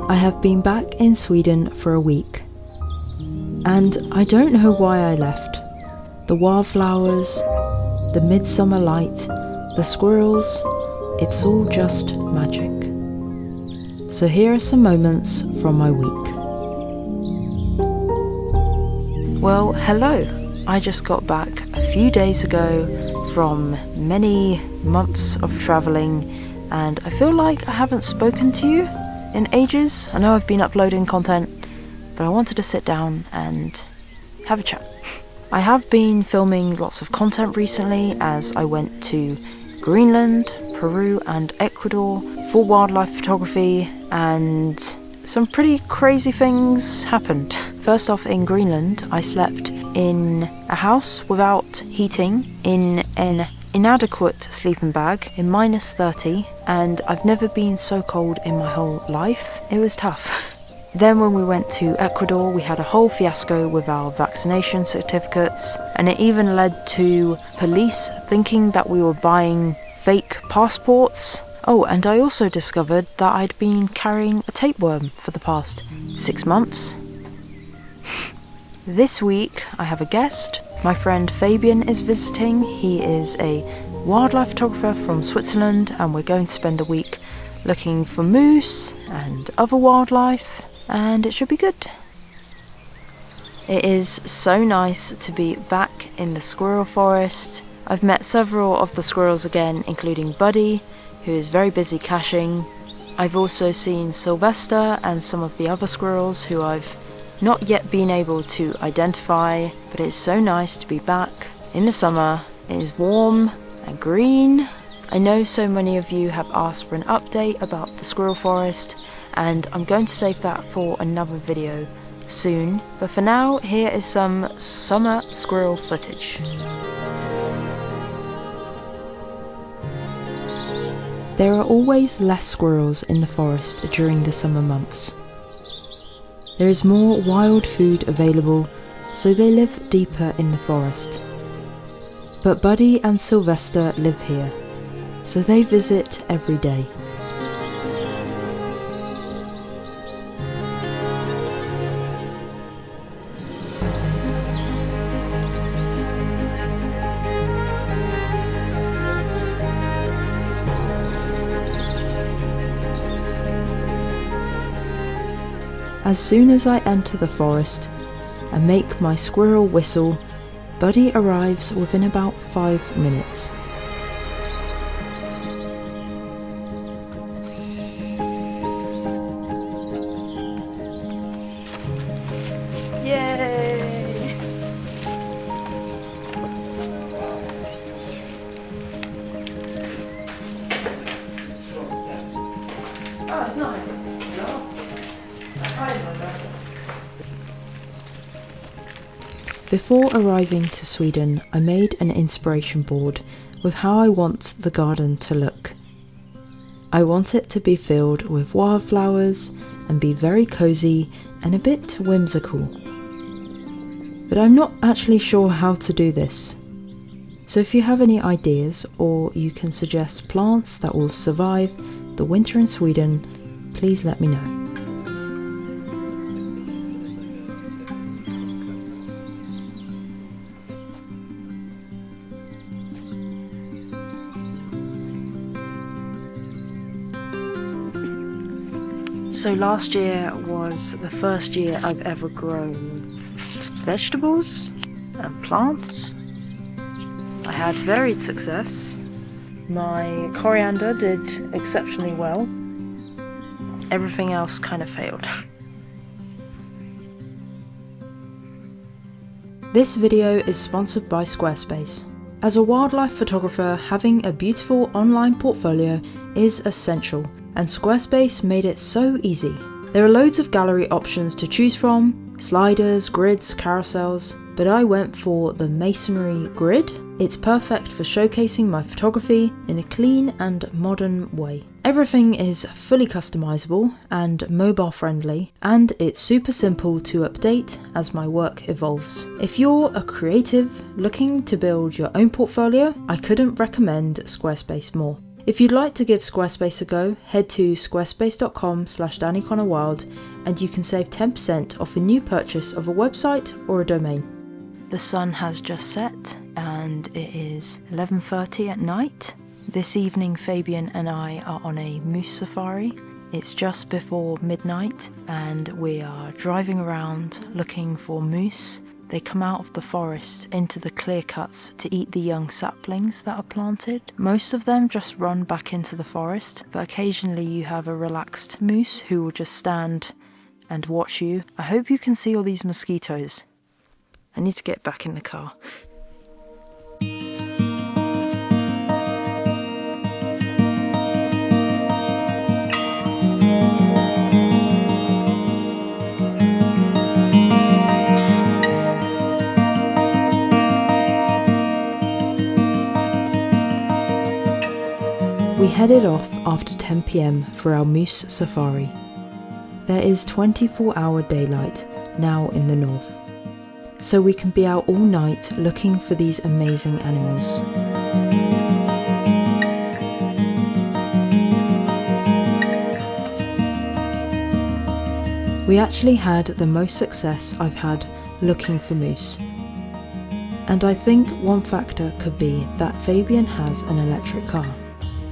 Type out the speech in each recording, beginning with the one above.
I have been back in Sweden for a week, and I don't know why I left. The wildflowers, the midsummer light, the squirrels, it's all just magic. So here are some moments from my week. Well, hello. I just got back a few days ago from many months of travelling, and I feel like I haven't spoken to you in ages. I know I've been uploading content, but I wanted to sit down and have a chat. I have been filming lots of content recently as I went to Greenland, Peru and Ecuador for wildlife photography, and some pretty crazy things happened. First off, in Greenland, I slept in a house without heating in an inadequate sleeping bag in -30, and I've never been so cold in my whole life. It was tough. Then when we went to Ecuador, we had a whole fiasco with our vaccination certificates, and it even led to police thinking that we were buying fake passports. Oh, and I also discovered that I'd been carrying a tapeworm for the past 6 months. This week I have a guest. My friend Fabian is visiting. He is a wildlife photographer from Switzerland, and we're going to spend a week looking for moose and other wildlife, and it should be good. It is so nice to be back in the squirrel forest. I've met several of the squirrels again, including Buddy, who is very busy caching. I've also seen Sylvester and some of the other squirrels who I've not yet been able to identify, but it's so nice to be back in the summer. It is warm and green. I know so many of you have asked for an update about the squirrel forest, and I'm going to save that for another video soon, but for now, here is some summer squirrel footage. There are always less squirrels in the forest during the summer months. There is more wild food available, so they live deeper in the forest. But Buddy and Sylvester live here, so they visit every day. As soon as I enter the forest and make my squirrel whistle, Buddy arrives within about 5 minutes. Yay! Oh, it's not. Before arriving to Sweden, I made an inspiration board with how I want the garden to look. I want it to be filled with wildflowers and be very cozy and a bit whimsical. But I'm not actually sure how to do this. So if you have any ideas, or you can suggest plants that will survive the winter in Sweden, please let me know. So last year was the first year I've ever grown vegetables and plants. I had varied success. My coriander did exceptionally well. Everything else kind of failed. This video is sponsored by Squarespace. As a wildlife photographer, having a beautiful online portfolio is essential, and Squarespace made it so easy. There are loads of gallery options to choose from, sliders, grids, carousels, but I went for the masonry grid. It's perfect for showcasing my photography in a clean and modern way. Everything is fully customizable and mobile friendly, and it's super simple to update as my work evolves. If you're a creative looking to build your own portfolio, I couldn't recommend Squarespace more. If you'd like to give Squarespace a go, head to squarespace.com/daniconnorwild and you can save 10% off a new purchase of a website or a domain. The sun has just set and it is 11:30 at night. This evening Fabian and I are on a moose safari. It's just before midnight and we are driving around looking for moose. They come out of the forest into the clear cuts to eat the young saplings that are planted. Most of them just run back into the forest, but occasionally you have a relaxed moose who will just stand and watch you. I hope you can see all these mosquitoes. I need to get back in the car. We headed off after 10 PM for our moose safari. There is 24-hour daylight now in the north, so we can be out all night looking for these amazing animals. We actually had the most success I've had looking for moose. And I think one factor could be that Fabian has an electric car.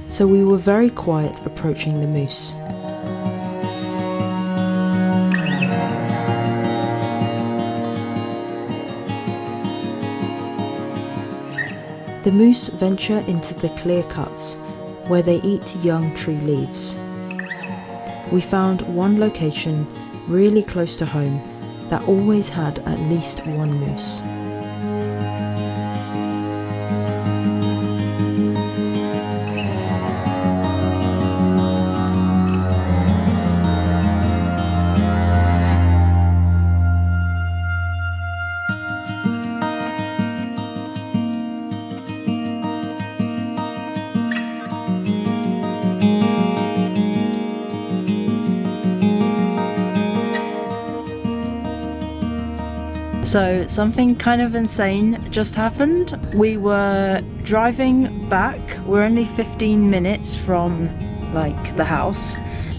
So we were very quiet approaching the moose. The moose venture into the clear cuts where they eat young tree leaves. We found one location really close to home that always had at least one moose. So something kind of insane just happened. We were driving back, we're only 15 minutes from the house,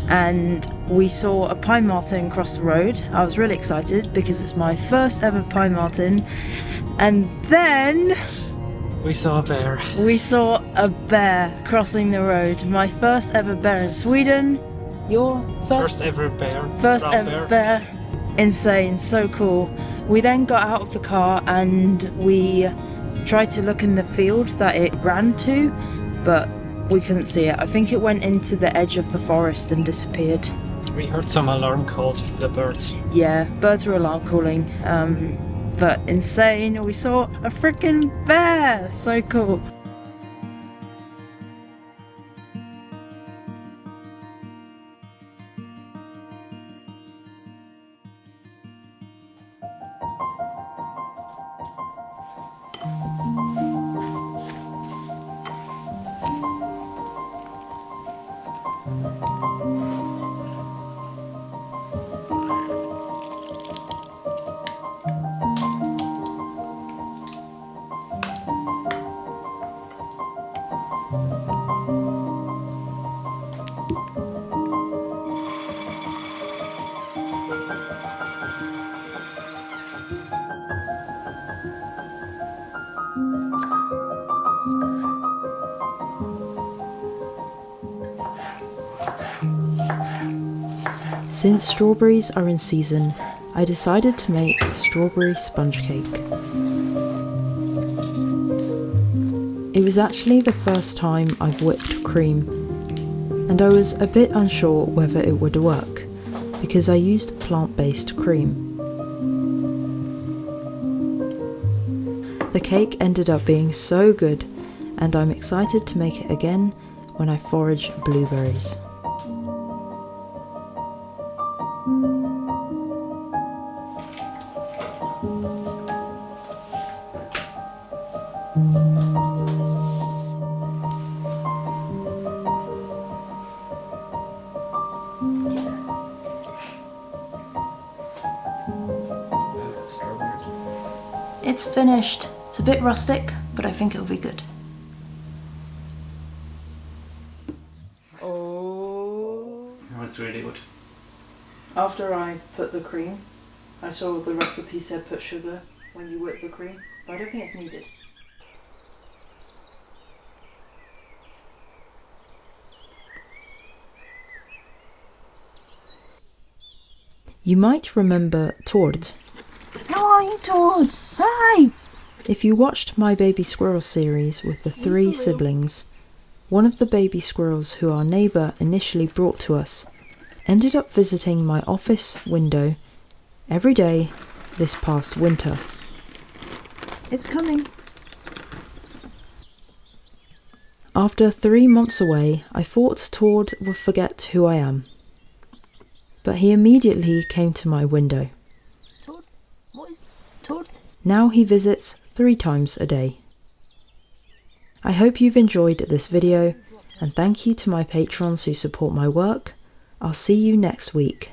and we saw a pine marten cross the road. I was really excited because it's my first ever pine marten, and then we saw a bear. We saw a bear crossing the road. My first ever bear in Sweden. Your first ever bear. First ever bear. Insane, so cool. We then got out of the car and we tried to look in the field that it ran to, but we couldn't see it. I think it went into the edge of the forest and disappeared. We heard some alarm calls from the birds. Yeah, birds were alarm calling. But insane, we saw a freaking bear! So cool. Since strawberries are in season, I decided to make a strawberry sponge cake. It was actually the first time I've whipped cream, and I was a bit unsure whether it would work, because I used plant-based cream. The cake ended up being so good, and I'm excited to make it again when I forage blueberries. It's finished. It's a bit rustic, but I think it'll be good. good. After I put the cream, I saw the recipe said put sugar when you whip the cream, but I don't think it's needed. You might remember Tord. How are you, Toad? Hi! If you watched my baby squirrel series with the 3 siblings, one of the baby squirrels who our neighbour initially brought to us ended up visiting my office window every day this past winter. It's coming. After 3 months away, I thought Tord would forget who I am. But he immediately came to my window. Toad? What is... Toad? Now he visits 3 times a day. I hope you've enjoyed this video, and thank you to my patrons who support my work. I'll see you next week.